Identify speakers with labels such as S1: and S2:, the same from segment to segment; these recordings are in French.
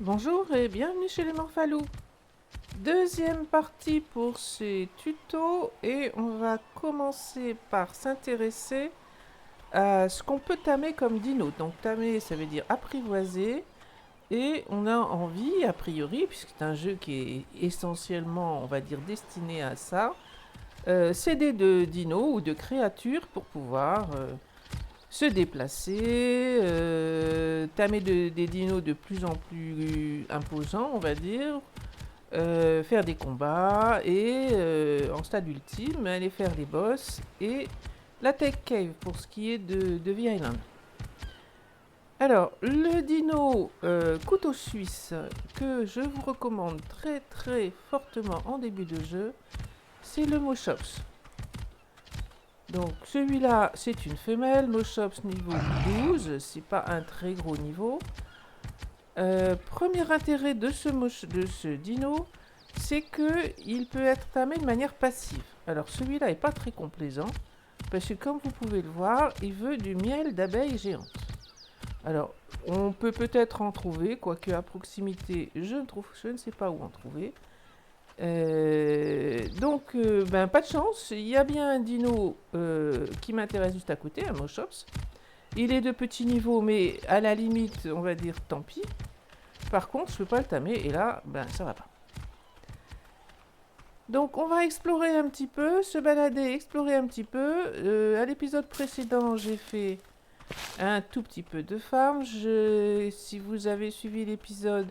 S1: Bonjour et bienvenue chez les Morphalous. Deuxième partie pour ces tutos et on va commencer par s'intéresser à ce qu'on peut tamer comme dino. Donc tamer ça veut dire apprivoiser et on a envie a priori, puisque c'est un jeu qui est essentiellement on va dire destiné à ça, s'aider de dinos ou de créatures pour pouvoir se déplacer, tamer des dinos de plus en plus imposants on va dire, faire des combats et en stade ultime aller faire les boss et la Tech Cave pour ce qui est de The Island. Alors le dino couteau suisse que je vous recommande très très fortement en début de jeu, c'est le Moschops. Donc celui-là c'est une femelle, Moschops niveau 12, c'est pas un très gros niveau. Premier intérêt de ce dino, c'est qu'il peut être tamé de manière passive. Alors celui-là est pas très complaisant, parce que comme vous pouvez le voir, il veut du miel d'abeille géante. Alors, on peut peut-être en trouver, quoique à proximité, je ne sais pas où en trouver. Donc, pas de chance, il y a bien un dino qui m'intéresse juste à côté, un Moschops. Il est de petit niveau, mais à la limite, on va dire tant pis. Par contre, je peux pas le tamer et là, ça va pas. Donc on va explorer un petit peu, se balader, explorer un petit peu. À l'épisode précédent, j'ai fait un tout petit peu de farm. Si vous avez suivi l'épisode,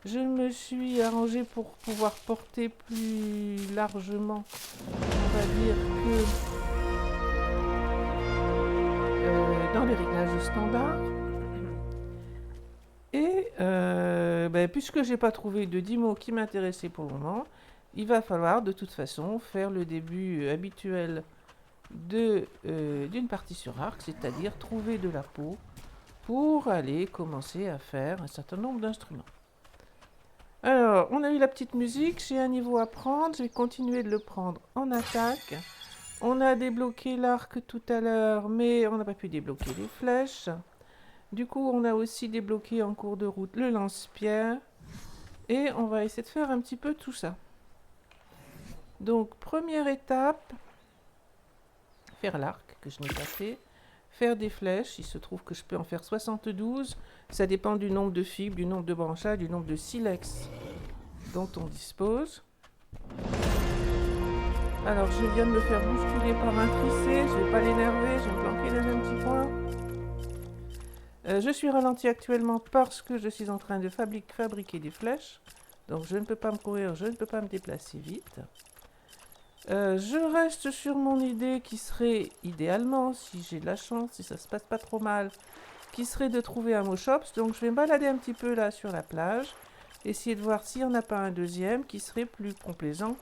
S1: je me suis arrangé pour pouvoir porter plus largement, on va dire, que dans les réglages standards. Et puisque j'ai pas trouvé de 10 mots qui m'intéressaient pour le moment, il va falloir de toute façon faire le début habituel d'une partie sur arc, c'est-à-dire trouver de la peau pour aller commencer à faire un certain nombre d'instruments. Alors, on a eu la petite musique, j'ai un niveau à prendre, je vais continuer de le prendre en attaque. On a débloqué l'arc tout à l'heure, mais on n'a pas pu débloquer les flèches. Du coup, on a aussi débloqué en cours de route le lance-pierre. Et on va essayer de faire un petit peu tout ça. Donc, première étape, faire l'arc, que je n'ai pas fait. Faire des flèches, il se trouve que je peux en faire 72. Ça dépend du nombre de fibres, du nombre de branchages, du nombre de silex dont on dispose. Alors, je viens de me faire bousculer par un tricé, je vais pas l'énerver, je vais me planquer dans un petit coin. Je suis ralenti actuellement parce que je suis en train de fabriquer des flèches. Donc je ne peux pas me courir, je ne peux pas me déplacer vite. Je reste sur mon idée qui serait, idéalement, si j'ai de la chance, si ça se passe pas trop mal, qui serait de trouver un Moschops. Donc je vais me balader un petit peu là sur la plage, essayer de voir s'il n'y en a pas un deuxième qui serait plus complaisant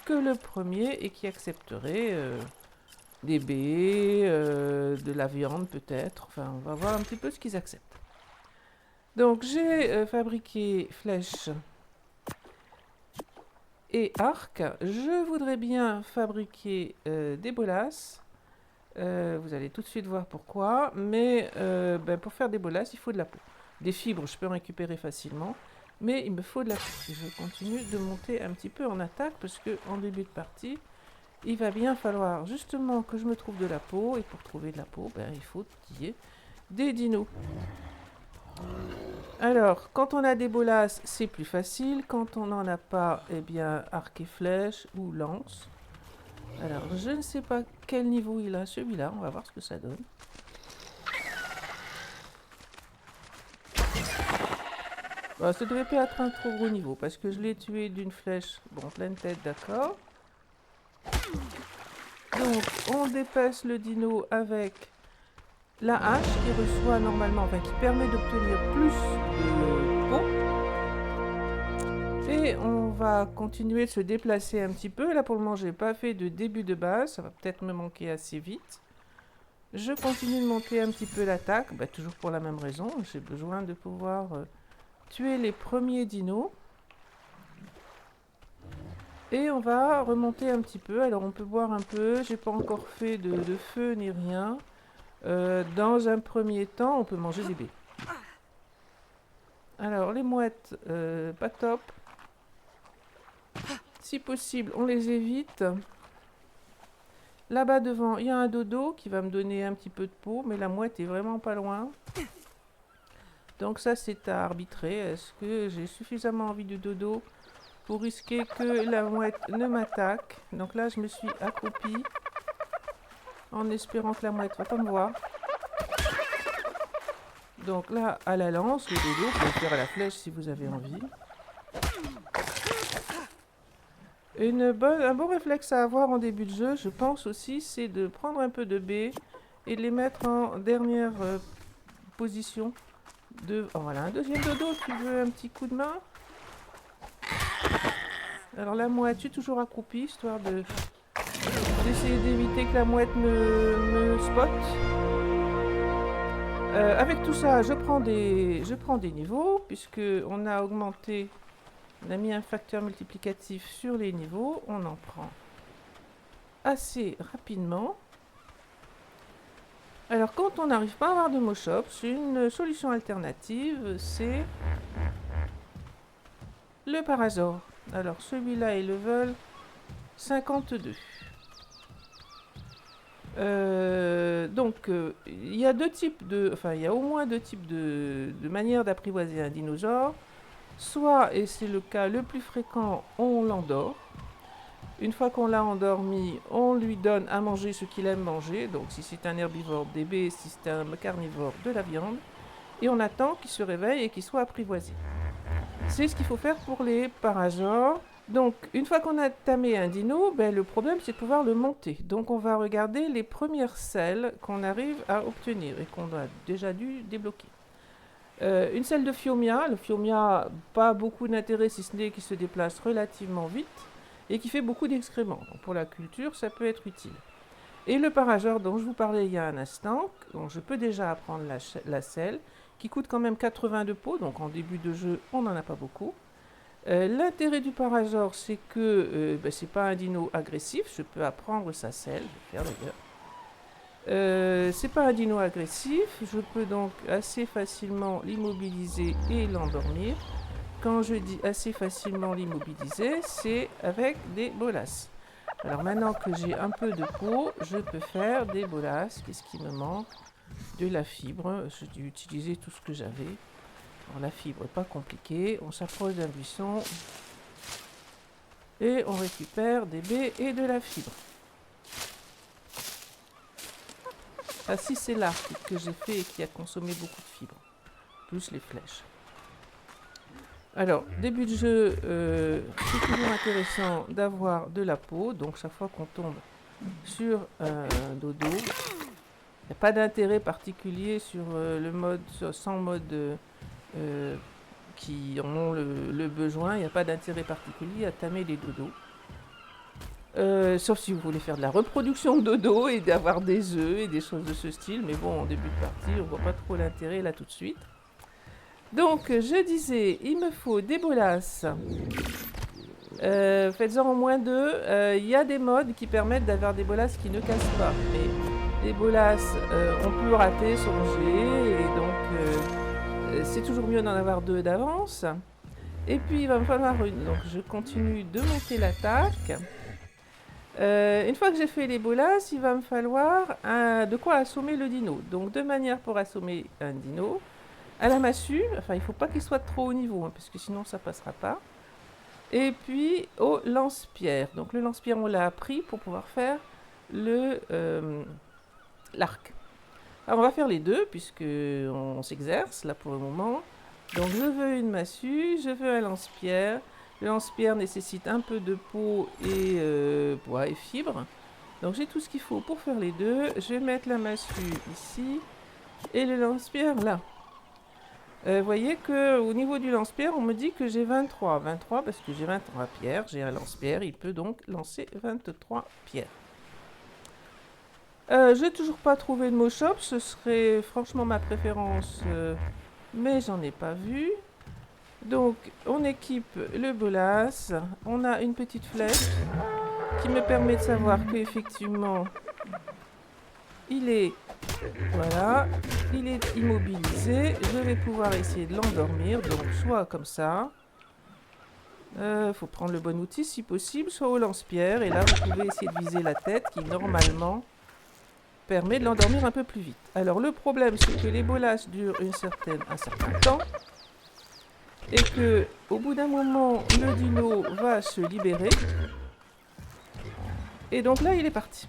S1: que le premier et qui accepterait des baies, de la viande peut-être. Enfin, on va voir un petit peu ce qu'ils acceptent. Donc j'ai fabriqué flèches et arc. Je voudrais bien fabriquer des bolasses. Vous allez tout de suite voir pourquoi. Mais pour faire des bolasses, il faut de la peau. Des fibres, je peux en récupérer facilement. Mais il me faut de la peau. Je continue de monter un petit peu en attaque parce que en début de partie, il va bien falloir justement que je me trouve de la peau. Et pour trouver de la peau, il faut qu'il y ait des dinos. Alors, quand on a des bolasses, c'est plus facile. Quand on n'en a pas, eh bien, arc et flèche ou lance. Alors, je ne sais pas quel niveau il a celui-là. On va voir ce que ça donne. Bon, ça devait pas être un trop gros niveau parce que je l'ai tué d'une flèche. Bon, pleine tête, d'accord. Donc, on dépasse le dino avec la hache qui reçoit normalement, enfin qui permet d'obtenir plus de peau. Et on va continuer de se déplacer un petit peu. Là pour le moment j'ai pas fait de début de base, ça va peut-être me manquer assez vite. Je continue de monter un petit peu l'attaque, toujours pour la même raison. J'ai besoin de pouvoir tuer les premiers dinos. Et on va remonter un petit peu. Alors on peut voir un peu, j'ai pas encore fait de feu ni rien. Dans un premier temps, on peut manger des baies. Alors, les mouettes, pas top. Si possible, on les évite. Là-bas devant, il y a un dodo qui va me donner un petit peu de peau, mais la mouette est vraiment pas loin. Donc ça, c'est à arbitrer. Est-ce que j'ai suffisamment envie de dodo pour risquer que la mouette ne m'attaque? Donc là, je me suis accroupie en espérant que la mouette va pas me voir. Donc là, à la lance, le dodo, vous pouvez le faire à la flèche si vous avez envie. Un bon réflexe à avoir en début de jeu, je pense aussi, c'est de prendre un peu de baies et de les mettre en dernière position. Oh, voilà, un deuxième dodo, tu veux un petit coup de main? Alors la mouette, je suis toujours accroupie, histoire d'essayer d'éviter que la mouette me spot. Avec tout ça, je prends des niveaux, puisque on a augmenté, on a mis un facteur multiplicatif sur les niveaux, on en prend assez rapidement. Alors quand on n'arrive pas à avoir de Moschops, une solution alternative, c'est le Parazor. Alors celui-là est level 52. Il y a il y a au moins deux types de manières d'apprivoiser un dinosaure. Soit, et c'est le cas le plus fréquent, on l'endort. Une fois qu'on l'a endormi, on lui donne à manger ce qu'il aime manger. Donc si c'est un herbivore, des baies, si c'est un carnivore, de la viande. Et on attend qu'il se réveille et qu'il soit apprivoisé. C'est ce qu'il faut faire pour les parasaures. Donc, une fois qu'on a tamé un dino, le problème c'est de pouvoir le monter. Donc, on va regarder les premières selles qu'on arrive à obtenir et qu'on a déjà dû débloquer. Une selle de Phiomia. Le Phiomia, pas beaucoup d'intérêt si ce n'est qu'il se déplace relativement vite et qui fait beaucoup d'excréments. Donc, pour la culture, ça peut être utile. Et le Parageur dont je vous parlais il y a un instant, dont je peux déjà apprendre la selle, qui coûte quand même 80 de peau, donc en début de jeu, on n'en a pas beaucoup. L'intérêt du Parageur, c'est que c'est pas un dino agressif, je peux apprendre sa selle, je vais faire d'ailleurs. C'est pas un dino agressif, je peux donc assez facilement l'immobiliser et l'endormir. Quand je dis assez facilement l'immobiliser, c'est avec des bolasses. Alors maintenant que j'ai un peu de peau, je peux faire des bolasses. Qu'est-ce qui me manque? De la fibre, j'ai dû utiliser tout ce que j'avais. Alors la fibre, pas compliqué, on s'approche d'un buisson et on récupère des baies et de la fibre. Ah si, c'est l'arc que j'ai fait et qui a consommé beaucoup de fibres, plus les flèches. Alors, début de jeu, c'est toujours intéressant d'avoir de la peau, donc chaque fois qu'on tombe sur un dodo, il n'y a pas d'intérêt particulier sur le mode, sans mode qui en ont le besoin, il n'y a pas d'intérêt particulier à tamer les dodos. Sauf si vous voulez faire de la reproduction de dodo et d'avoir des œufs et des choses de ce style, mais bon, en début de partie, on voit pas trop l'intérêt là tout de suite. Donc, je disais, il me faut des bolasses. Faites-en au moins 2. Il y a des modes qui permettent d'avoir des bolasses qui ne cassent pas. Mais les bolasses, on peut rater, songer, et donc c'est toujours mieux d'en avoir 2 d'avance. Et puis, il va me falloir une. Donc, je continue de monter l'attaque. Une fois que j'ai fait les bolasses, il va me falloir de quoi assommer le dino. Donc, deux manières pour assommer un dino. À la massue, enfin il ne faut pas qu'il soit trop haut niveau, parce que sinon ça ne passera pas. Et puis au lance-pierre. Donc le lance-pierre on l'a appris pour pouvoir faire l'arc. Alors on va faire les deux, puisque on s'exerce là pour le moment. Donc je veux une massue, je veux un lance-pierre. Le lance-pierre nécessite un peu de peau et bois et fibres. Donc j'ai tout ce qu'il faut pour faire les deux. Je vais mettre la massue ici et le lance-pierre là. Vous voyez qu'au niveau du lance-pierre, on me dit que j'ai 23. 23 parce que j'ai 23 pierres. J'ai un lance-pierre, il peut donc lancer 23 pierres. Je n'ai toujours pas trouvé de Moschops, ce serait franchement ma préférence, mais j'en ai pas vu. Donc, on équipe le bolas. On a une petite flèche qui me permet de savoir qu'effectivement, il est Voilà, il est immobilisé. Je vais pouvoir essayer de l'endormir, donc soit comme ça. Faut prendre le bon outil si possible, soit au lance-pierre. Et là, vous pouvez essayer de viser la tête qui, normalement, permet de l'endormir un peu plus vite. Alors, le problème, c'est que les bolasses durent un certain temps. Et que, au bout d'un moment, le dino va se libérer. Et donc là, il est parti.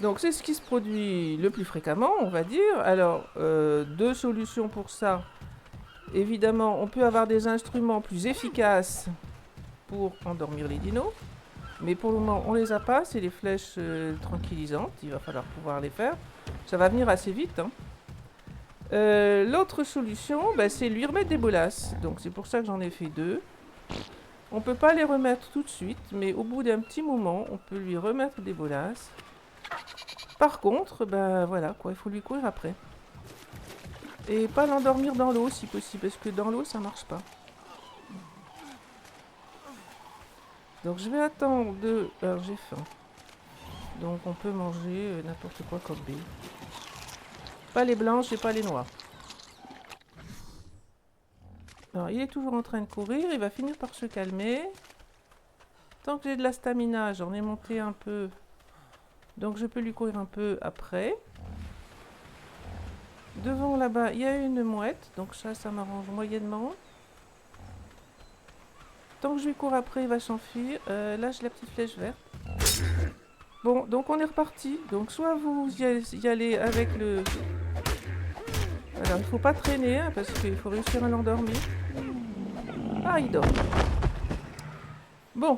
S1: Donc, c'est ce qui se produit le plus fréquemment, on va dire. Alors, deux solutions pour ça. Évidemment, on peut avoir des instruments plus efficaces pour endormir les dinos. Mais pour le moment, on les a pas. C'est les flèches tranquillisantes. Il va falloir pouvoir les faire. Ça va venir assez vite. Hein. L'autre solution, c'est lui remettre des bolasses. Donc c'est pour ça que j'en ai fait deux. On peut pas les remettre tout de suite. Mais au bout d'un petit moment, on peut lui remettre des bolasses. Par contre, voilà quoi. Il faut lui courir après. Et pas l'endormir dans l'eau si possible. Parce que dans l'eau, ça marche pas. Donc je vais attendre de... Alors j'ai faim. Donc on peut manger n'importe quoi comme baies. Pas les blanches et pas les noires. Alors il est toujours en train de courir, il va finir par se calmer. Tant que j'ai de la stamina, j'en ai monté un peu. Donc je peux lui courir un peu après. Devant là-bas, il y a une mouette. Donc ça m'arrange moyennement. Tant que je lui cours après, il va s'enfuir. Là, j'ai la petite flèche verte. Bon, donc on est reparti. Donc soit vous y allez avec le... Alors, il ne faut pas traîner, hein, parce qu'il faut réussir à l'endormir. Ah, il dort. Bon,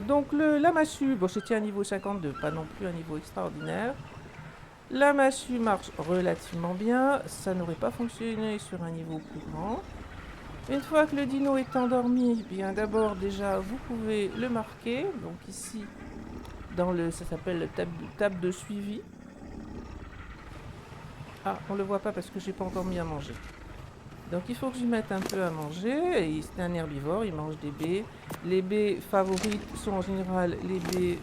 S1: donc la massue, bon, c'était un niveau 52, pas non plus un niveau extraordinaire. La massue marche relativement bien. Ça n'aurait pas fonctionné sur un niveau plus grand. Une fois que le dino est endormi, bien d'abord déjà vous pouvez le marquer. Donc ici, ça s'appelle le table de suivi. Ah, on le voit pas parce que j'ai pas encore mis à manger. Donc il faut que je lui mette un peu à manger. C'est un herbivore, il mange des baies. Les baies favorites sont en général les baies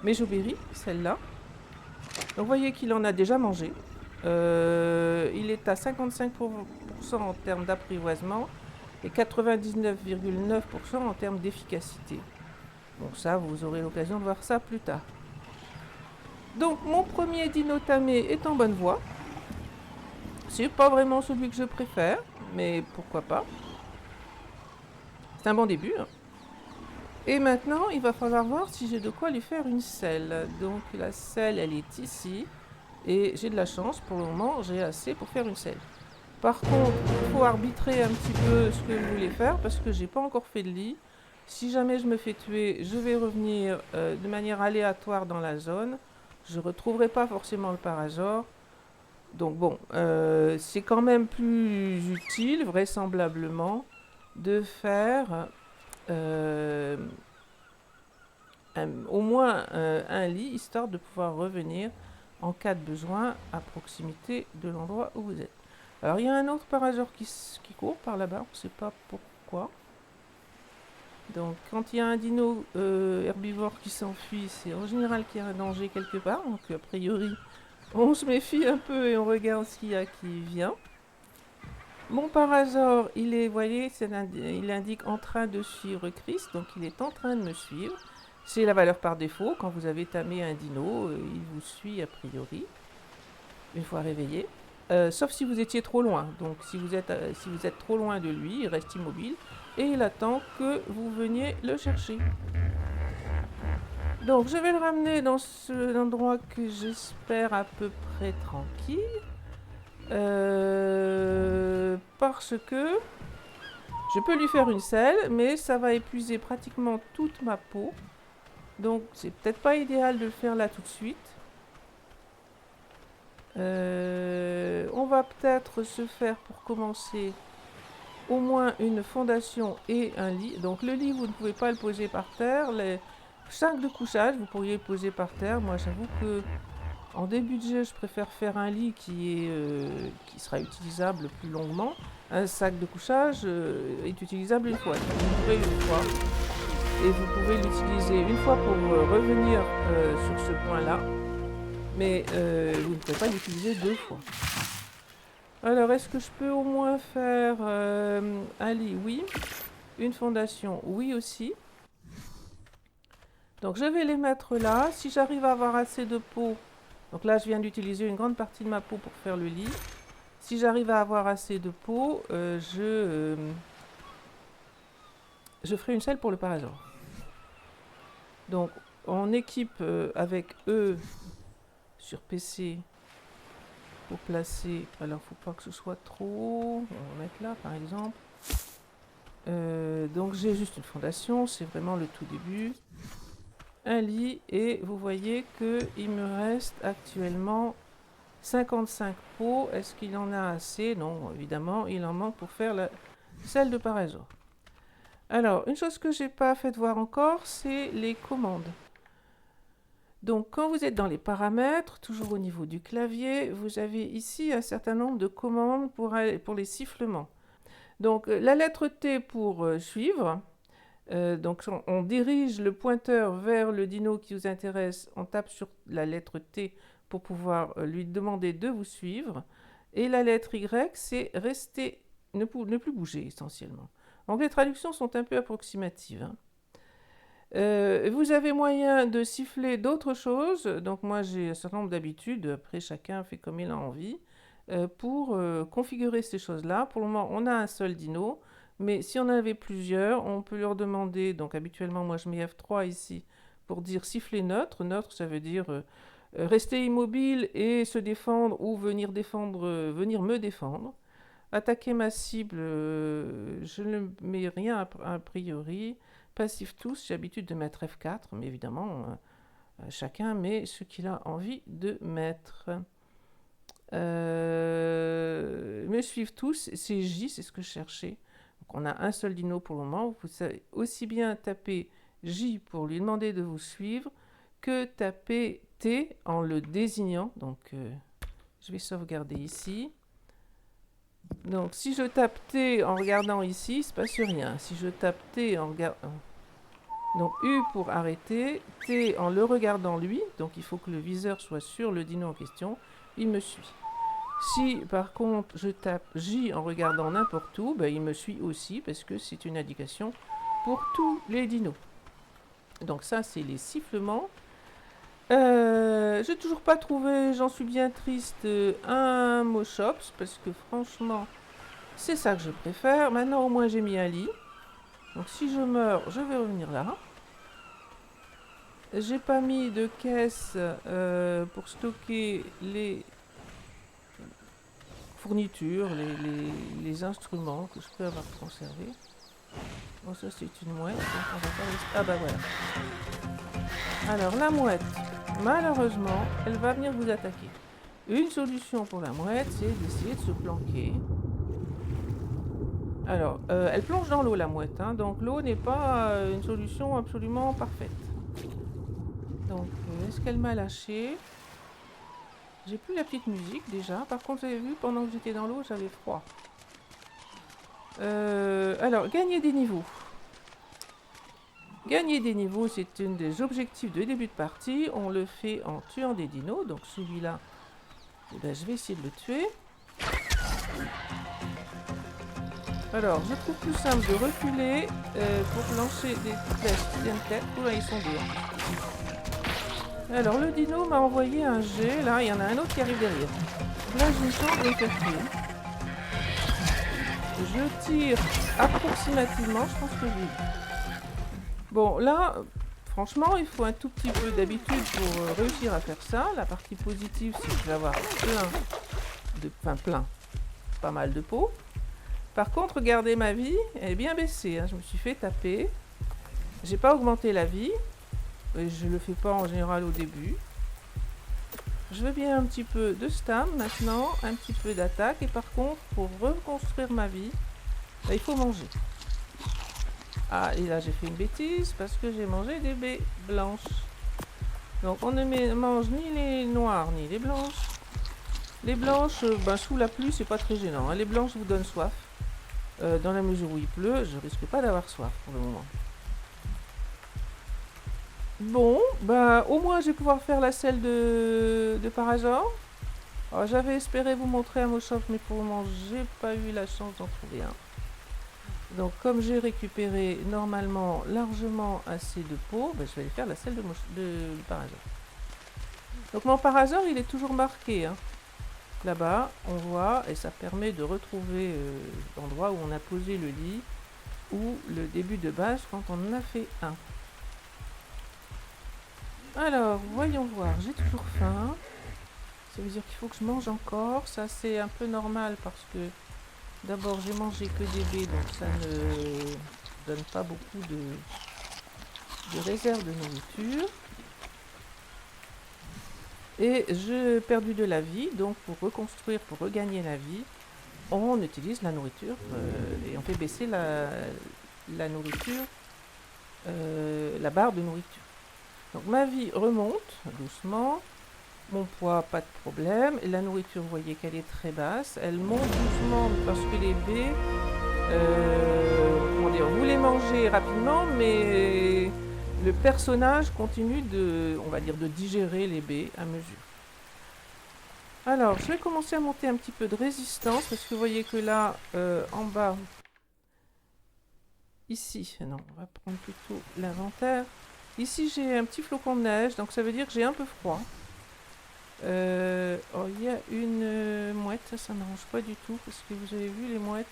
S1: méjoberry, celle-là. Donc vous voyez qu'il en a déjà mangé. Il est à 55% en termes d'apprivoisement et 99,9% en termes d'efficacité. Bon ça, vous aurez l'occasion de voir ça plus tard. Donc mon premier dino tamé est en bonne voie. C'est pas vraiment celui que je préfère, mais pourquoi pas. C'est un bon début. Hein. Et maintenant, il va falloir voir si j'ai de quoi lui faire une selle. Donc la selle, elle est ici. Et j'ai de la chance, pour le moment, j'ai assez pour faire une selle. Par contre, il faut arbitrer un petit peu ce que vous voulez faire, parce que j'ai pas encore fait de lit. Si jamais je me fais tuer, je vais revenir de manière aléatoire dans la zone. Je retrouverai pas forcément le parasaure. Donc bon, c'est quand même plus utile, vraisemblablement, de faire au moins un lit, histoire de pouvoir revenir en cas de besoin à proximité de l'endroit où vous êtes. Alors il y a un autre parasaure qui court par là-bas, on ne sait pas pourquoi. Donc quand il y a un dino herbivore qui s'enfuit, c'est en général qu'il y a un danger quelque part, donc a priori... On se méfie un peu et on regarde ce qu'il y a qui vient. Mon parasaure, vous voyez, il indique en train de suivre Chris, donc il est en train de me suivre. C'est la valeur par défaut. Quand vous avez tamé un dino, il vous suit a priori, une fois réveillé. Sauf si vous étiez trop loin. Donc si vous êtes trop loin de lui, il reste immobile et il attend que vous veniez le chercher. Donc je vais le ramener dans cet endroit que j'espère à peu près tranquille. Parce que je peux lui faire une selle, mais ça va épuiser pratiquement toute ma peau. Donc c'est peut-être pas idéal de le faire là tout de suite. On va peut-être se faire pour commencer au moins une fondation et un lit. Donc le lit, vous ne pouvez pas le poser par terre. Les sacs de couchage, vous pourriez le poser par terre. Moi, j'avoue que en début de jeu, je préfère faire un lit qui sera utilisable plus longuement. Un sac de couchage est utilisable une fois. Vous une fois. Et vous pouvez l'utiliser une fois pour revenir sur ce point-là. mais vous ne pouvez pas l'utiliser 2 fois. Alors, est-ce que je peux au moins faire un lit? Oui. Une fondation? Oui aussi. Donc, je vais les mettre là. Si j'arrive à avoir assez de peau, donc là, je viens d'utiliser une grande partie de ma peau pour faire le lit. Si j'arrive à avoir assez de peau, je ferai une selle pour le parasol. Donc, on équipe avec E sur PC pour placer. Alors, faut pas que ce soit trop haut. On va mettre là, par exemple. Donc, j'ai juste une fondation. C'est vraiment le tout début. Un lit. Et vous voyez qu'il me reste actuellement 55 pots. Est-ce qu'il en a assez? Non, évidemment, il en manque pour faire la selle de parasol. Alors, une chose que j'ai pas fait voir encore, c'est les commandes. Donc, quand vous êtes dans les paramètres, toujours au niveau du clavier, vous avez ici un certain nombre de commandes pour les sifflements. Donc, la lettre T pour suivre. Donc, on dirige le pointeur vers le dino qui vous intéresse. On tape sur la lettre T pour pouvoir lui demander de vous suivre. Et la lettre Y, c'est rester, ne plus bouger essentiellement. Donc, les traductions sont un peu approximatives, hein. Vous avez moyen de siffler d'autres choses. Donc moi j'ai un certain nombre d'habitudes, après chacun fait comme il a envie, pour configurer ces choses-là. Pour le moment on a un seul dino, mais si on en avait plusieurs, on peut leur demander, donc habituellement moi je mets F3 ici, pour dire siffler neutre. Neutre ça veut dire rester immobile et se défendre ou venir me défendre. Attaquer ma cible, je ne mets rien a priori. Passif tous, j'ai l'habitude de mettre F4, mais évidemment, chacun met ce qu'il a envie de mettre. Me suivent tous, c'est J, c'est ce que je cherchais. Donc on a un seul dino pour le moment. Vous savez aussi bien taper J pour lui demander de vous suivre que taper T en le désignant. Donc je vais sauvegarder ici. Donc si je tape T en regardant ici, il ne se passe rien. Si je tape T en regardant... Donc U pour arrêter, T en le regardant lui, donc il faut que le viseur soit sur le dino en question, il me suit. Si par contre je tape J en regardant n'importe où, ben, il me suit aussi parce que c'est une indication pour tous les dinos. Donc ça c'est les sifflements. J'ai toujours pas trouvé, j'en suis bien triste, un Moschops parce que franchement c'est ça que je préfère. Maintenant au moins j'ai mis un lit. Donc si je meurs, je vais revenir là. J'ai pas mis de caisse pour stocker les fournitures, les instruments que je peux avoir conservés. Bon, ça c'est une mouette, donc on va pas... Ah bah voilà. Alors la mouette, malheureusement, elle va venir vous attaquer. Une solution pour la mouette, c'est d'essayer de se planquer. Alors, elle plonge dans l'eau la mouette, hein, donc l'eau n'est pas une solution absolument parfaite. Donc, est-ce qu'elle m'a lâché? J'ai plus la petite musique déjà. Par contre, vous avez vu, pendant que j'étais dans l'eau, j'avais froid. Alors, gagner des niveaux. Gagner des niveaux, c'est un des objectifs de début de partie. On le fait en tuant des dinos. Donc, celui-là, eh ben, je vais essayer de le tuer. Alors, je trouve plus simple de reculer pour lancer des flèches qui viennent tête. Là, ils sont deux. Alors, le dino m'a envoyé un jet. Là, il y en a un autre qui arrive derrière. Là, j'ai une chance de le faire tuer. Je tire approximativement. Je pense que j'ai... Bon, là, franchement, il faut un tout petit peu d'habitude pour réussir à faire ça. La partie positive, c'est que je vais avoir pas mal de peau. Par contre, regardez ma vie, elle est bien baissée, hein. Je me suis fait taper. J'ai pas augmenté la vie. Et je le fais pas en général au début. Je veux bien un petit peu de stam maintenant, un petit peu d'attaque. Et par contre, pour reconstruire ma vie, bah, il faut manger. Ah, et là j'ai fait une bêtise parce que j'ai mangé des baies blanches. Donc on ne mange ni les noires ni les blanches. Les blanches, sous la pluie, c'est pas très gênant, hein. Les blanches vous donnent soif. Dans la mesure où il pleut, je risque pas d'avoir soif pour le moment. Bon, bah au moins je vais pouvoir faire la selle de Parasor. Alors, j'avais espéré vous montrer un Moshop, mais pour le moment j'ai pas eu la chance d'en trouver un. Donc comme j'ai récupéré normalement largement assez de peau, bah, je vais aller faire la selle de Parasor. Donc mon Parasor il est toujours marqué. Hein. Là-bas, on voit, et ça permet de retrouver l'endroit où on a posé le lit ou le début de base quand on en a fait un. Alors, voyons voir, j'ai toujours faim. Ça veut dire qu'il faut que je mange encore. Ça, c'est un peu normal parce que d'abord, j'ai mangé que des baies, donc ça ne donne pas beaucoup de réserve de nourriture. Et j'ai perdu de la vie, donc pour reconstruire, pour regagner la vie, on utilise la nourriture et on fait baisser la nourriture, la barre de nourriture. Donc ma vie remonte doucement, mon poids pas de problème, et la nourriture vous voyez qu'elle est très basse, elle monte doucement parce que les baies, comment dire, vous les mangez rapidement, mais le personnage continue de, on va dire, de digérer les baies à mesure. Alors, je vais commencer à monter un petit peu de résistance, parce que vous voyez que là, en bas, ici, non, on va prendre plutôt l'inventaire. Ici, j'ai un petit flocon de neige, donc ça veut dire que j'ai un peu froid. Oh, il y a une mouette, ça n'arrange pas du tout, parce que vous avez vu les mouettes.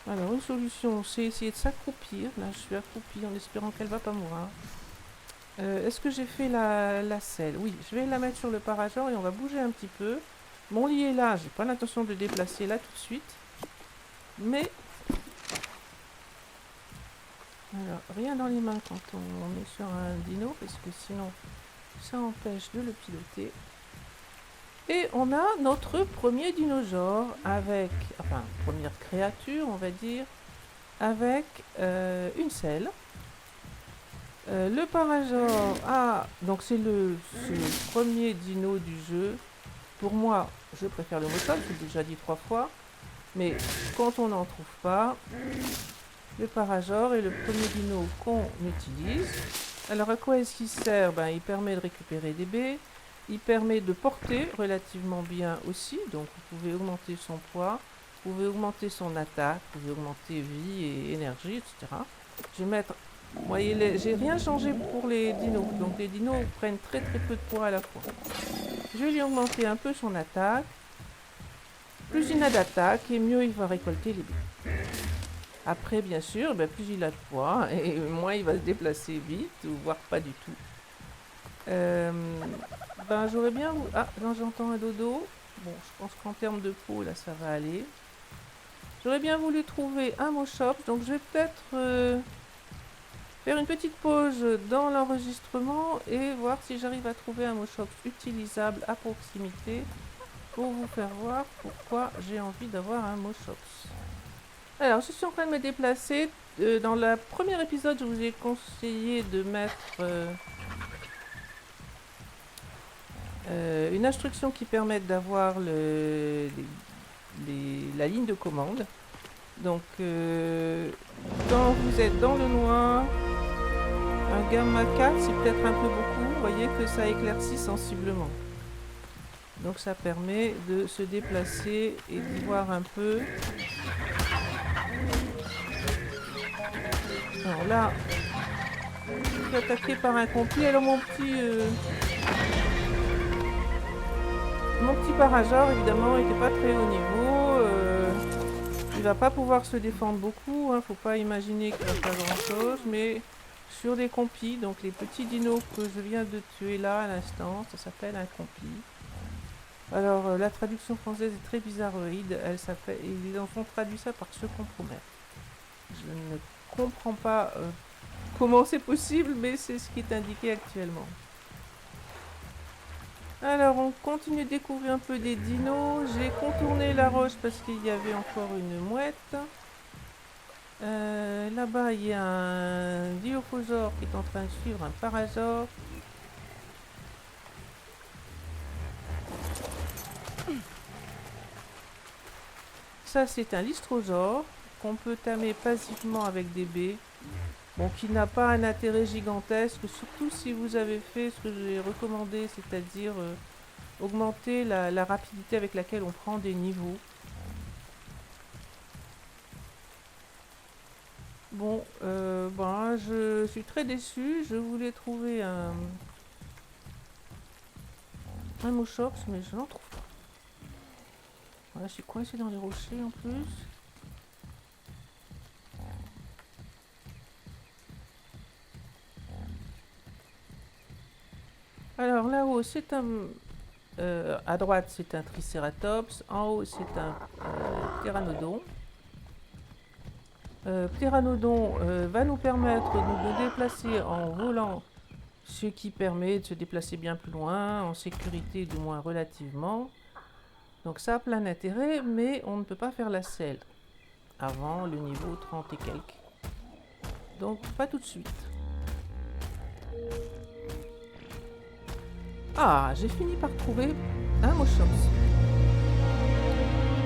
S1: Alors, une solution, c'est essayer de s'accroupir. Là, je suis accroupie en espérant qu'elle va pas mourir. Est-ce que j'ai fait la selle? Oui, je vais la mettre sur le parageur et on va bouger un petit peu. Mon lit est là, j'ai pas l'intention de le déplacer là tout de suite. Mais, alors, rien dans les mains quand on est sur un dino, parce que sinon, ça empêche de le piloter. Et on a notre premier dinosaure avec, enfin, première créature, on va dire, avec une selle. Le Paragor, donc c'est le premier dino du jeu. Pour moi, je préfère le Moshop, je l'ai déjà dit 3 fois. Mais quand on n'en trouve pas, le Paragor est le premier dino qu'on utilise. Alors à quoi est-ce qu'il sert? Il permet de récupérer des baies. Il permet de porter relativement bien aussi. Donc vous pouvez augmenter son poids, vous pouvez augmenter son attaque, vous pouvez augmenter vie et énergie, etc. Je vais mettre... Vous voyez, j'ai rien changé pour les dinos. Donc les dinos prennent très très peu de poids à la fois. Je vais lui augmenter un peu son attaque. Plus il a d'attaque et mieux il va récolter les baies. Après, bien sûr, plus il a de poids et moins il va se déplacer vite, ou voire pas du tout. J'aurais bien... Ah, non, j'entends un dodo. Bon, je pense qu'en termes de peau, là, ça va aller. J'aurais bien voulu trouver un Moshop, donc je vais peut-être faire une petite pause dans l'enregistrement et voir si j'arrive à trouver un Moshop utilisable à proximité pour vous faire voir pourquoi j'ai envie d'avoir un Moshop. Alors, je suis en train de me déplacer. Dans le premier épisode, je vous ai conseillé de mettre une instruction qui permette d'avoir la ligne de commande. Donc, quand vous êtes dans le noir, un gamma 4, c'est peut-être un peu beaucoup. Vous voyez que ça éclaircit sensiblement. Donc, ça permet de se déplacer et d'y voir un peu. Alors là, je suis attaqué par un compi. Alors mon petit Paragor, évidemment, n'était pas très haut niveau. Il va pas pouvoir se défendre beaucoup. Hein, faut pas imaginer qu'il va faire grand chose. Mais sur des compis, donc les petits dinos que je viens de tuer là à l'instant, ça s'appelle un compi. Alors la traduction française est très bizarroïde. Ils en ont traduit ça par se compromettre. Je ne comprends pas comment c'est possible, mais c'est ce qui est indiqué actuellement. Alors, on continue de découvrir un peu des dinos. J'ai contourné la roche parce qu'il y avait encore une mouette. Là-bas, il y a un Dilophosaure qui est en train de suivre un Parasor. Ça, c'est un Lystrosaure qu'on peut tamer passivement avec des baies. Bon, qui n'a pas un intérêt gigantesque, surtout si vous avez fait ce que j'ai recommandé, c'est-à-dire augmenter la rapidité avec laquelle on prend des niveaux. Bon, ben, je suis très déçue. Je voulais trouver un Moshops, mais je n'en trouve pas. Voilà, je suis coincée dans les rochers en plus. Alors là-haut, c'est un... à droite, c'est un Triceratops. En haut, c'est un Pteranodon. Pteranodon va nous permettre de nous déplacer en volant, ce qui permet de se déplacer bien plus loin, en sécurité du moins relativement. Donc ça a plein d'intérêt, mais on ne peut pas faire la selle avant le niveau 30 et quelques. Donc pas tout de suite. Ah, j'ai fini par trouver un Moshops.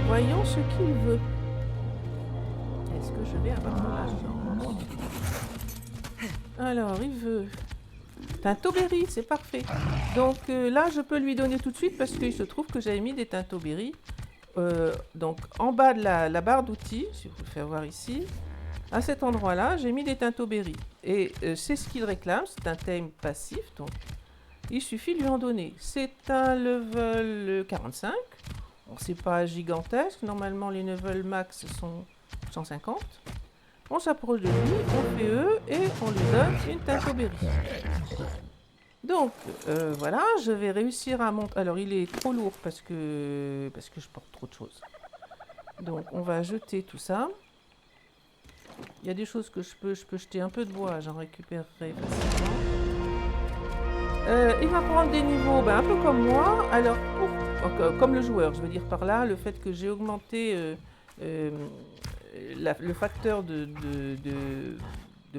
S1: Voyons ce qu'il veut. Est-ce que je vais avoir de la chance? Alors, il veut Tintoberry, c'est parfait. Donc là, je peux lui donner tout de suite parce qu'il se trouve que j'avais mis des Tintoberry. Donc en bas de la barre d'outils, si je vous le fais voir ici, à cet endroit-là, j'ai mis des Tintoberry. Et c'est ce qu'il réclame, c'est un thème passif, donc il suffit de lui en donner. C'est un level 45. Bon, c'est pas gigantesque, normalement les levels max sont 150. On s'approche de lui, on fait E et on lui donne une Tintoberry. Donc voilà, je vais réussir à monter. Alors il est trop lourd parce que je porte trop de choses. Donc on va jeter tout ça. Il y a des choses que je peux jeter un peu de bois, j'en récupérerai facilement. Il va prendre des niveaux un peu comme moi. Alors comme le joueur, je veux dire par là, le fait que j'ai augmenté le facteur de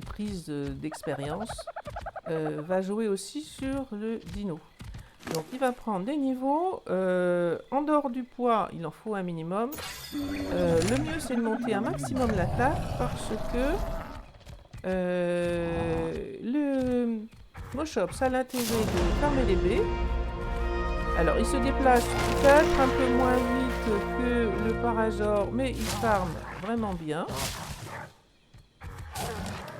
S1: prise d'expérience va jouer aussi sur le dino. Donc il va prendre des niveaux. En dehors du poids, il en faut un minimum. Le mieux c'est de monter un maximum l'attaque parce que le Moshops a l'intérêt de farmer les baies. Alors il se déplace peut-être un peu moins vite que le Parajor, mais il farme vraiment bien.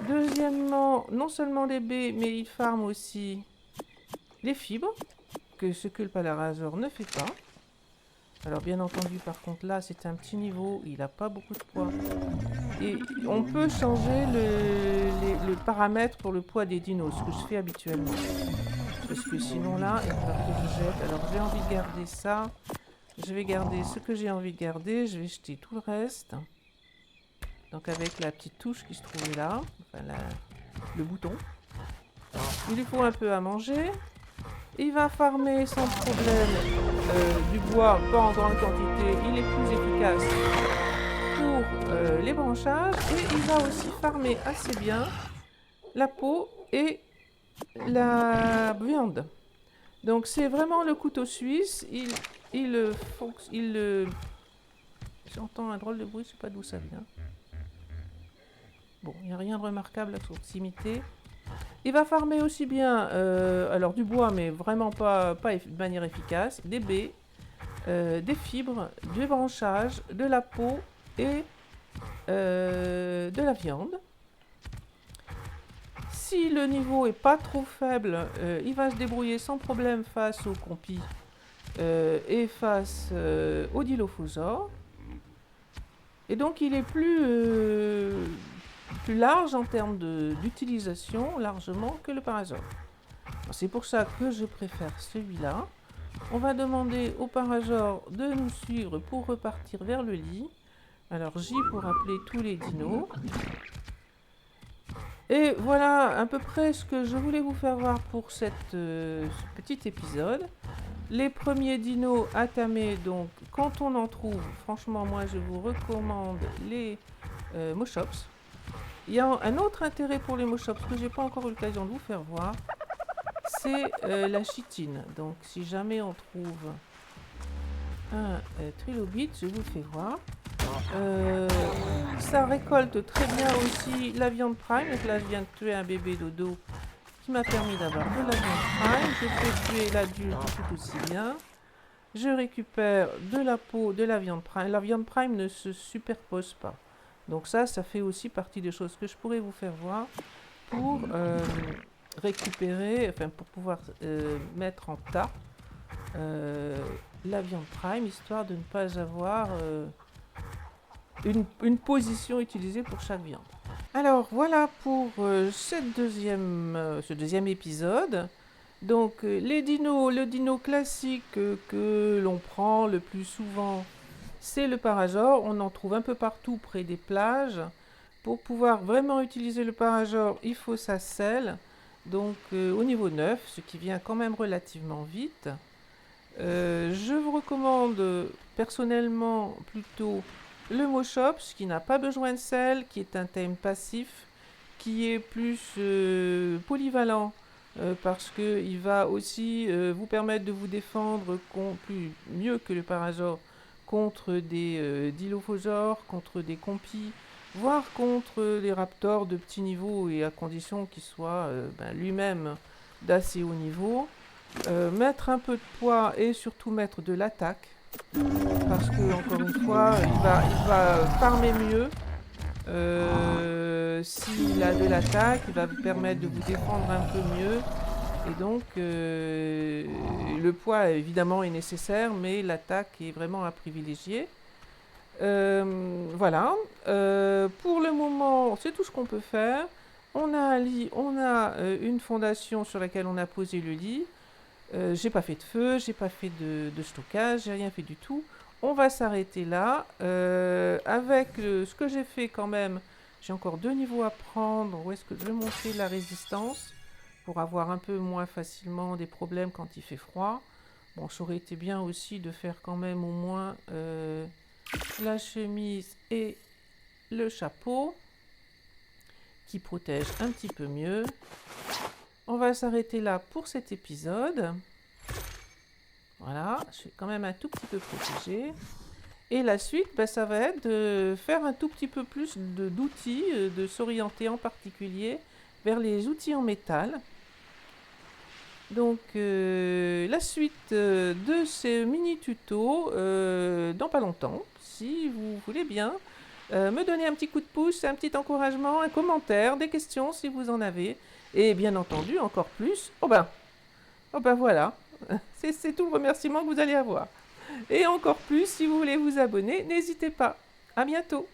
S1: Deuxièmement, non seulement les baies, mais il farme aussi les fibres, ce que le Parajor ne fait pas. Alors bien entendu, par contre là, c'est un petit niveau, il n'a pas beaucoup de poids. Et on peut changer le paramètre pour le poids des dinos, ce que je fais habituellement. Parce que sinon là, il va falloir que je jette. Alors j'ai envie de garder ça. Je vais garder ce que j'ai envie de garder. Je vais jeter tout le reste. Donc avec la petite touche qui se trouvait là. Enfin le bouton. Il lui faut un peu à manger. Il va farmer sans problème du bois, pas en grande quantité. Il est plus efficace pour les branchages. Et il va aussi farmer assez bien la peau et la viande. Donc c'est vraiment le couteau suisse. J'entends un drôle de bruit, je sais pas d'où ça vient. Bon, il n'y a rien de remarquable à proximité. Il va farmer aussi bien, alors du bois, mais vraiment pas de manière efficace, des baies, des fibres, du branchage, de la peau et de la viande. Si le niveau est pas trop faible, il va se débrouiller sans problème face aux compis et face au Dilophosaure. Et donc il est plus large en termes d'utilisation, largement, que le Parajor. C'est pour ça que je préfère celui-là. On va demander au Parajor de nous suivre pour repartir vers le lit. Alors J pour appeler tous les dinos. Et voilà à peu près ce que je voulais vous faire voir pour ce petit épisode. Les premiers dinos à tamer, donc quand on en trouve, franchement moi je vous recommande les Moshops. Il y a un autre intérêt pour les Moshops que j'ai pas encore eu l'occasion de vous faire voir, c'est la chitine. Donc si jamais on trouve un trilobite, je vous le fais voir. ça récolte très bien aussi la viande prime. Donc là, je viens de tuer un bébé dodo qui m'a permis d'avoir de la viande prime. Je peux tuer l'adulte tout aussi bien. Je récupère de la peau de la viande prime. La viande prime ne se superpose pas. Donc ça fait aussi partie des choses que je pourrais vous faire voir pour récupérer, enfin pour pouvoir mettre en tas la viande prime, histoire de ne pas avoir une position utilisée pour chaque viande. Alors voilà pour ce deuxième épisode. Donc le dino classique que l'on prend le plus souvent, c'est le Parajor. On en trouve un peu partout près des plages. Pour pouvoir vraiment utiliser le Parajor, il faut sa selle. Donc au niveau 9, ce qui vient quand même relativement vite. Je vous recommande personnellement plutôt le Moschops, qui n'a pas besoin de selle, qui est un thème passif, qui est plus polyvalent, parce qu'il va aussi vous permettre de vous défendre mieux que le Parajor contre des dilophosaures, contre des compis, voire contre les raptors de petit niveau, et à condition qu'il soit lui-même d'assez haut niveau. Mettre un peu de poids et surtout mettre de l'attaque, parce que encore une fois il va farmer mieux. S'il a de l'attaque, il va vous permettre de vous défendre un peu mieux, et donc le poids évidemment est nécessaire, mais l'attaque est vraiment à privilégier. Voilà. Pour le moment, c'est tout ce qu'on peut faire. On a un lit, on a une fondation sur laquelle on a posé le lit. J'ai pas fait de feu, j'ai pas fait de stockage, j'ai rien fait du tout. On va s'arrêter là. Avec ce que j'ai fait quand même, j'ai encore 2 niveaux à prendre. Où est-ce que je vais monter la résistance pour avoir un peu moins facilement des problèmes quand il fait froid. Bon, ça aurait été bien aussi de faire quand même au moins la chemise et le chapeau qui protègent un petit peu mieux. On va s'arrêter là pour cet épisode. Voilà, je suis quand même un tout petit peu protégée. Et la suite, ça va être de faire un tout petit peu plus d'outils, de s'orienter en particulier vers les outils en métal. Donc la suite de ces mini tutos dans pas longtemps, si vous voulez bien. Me donner un petit coup de pouce, un petit encouragement, un commentaire, des questions si vous en avez. Et bien entendu, encore plus, oh ben voilà, c'est tout le remerciement que vous allez avoir. Et encore plus, si vous voulez vous abonner, n'hésitez pas. À bientôt.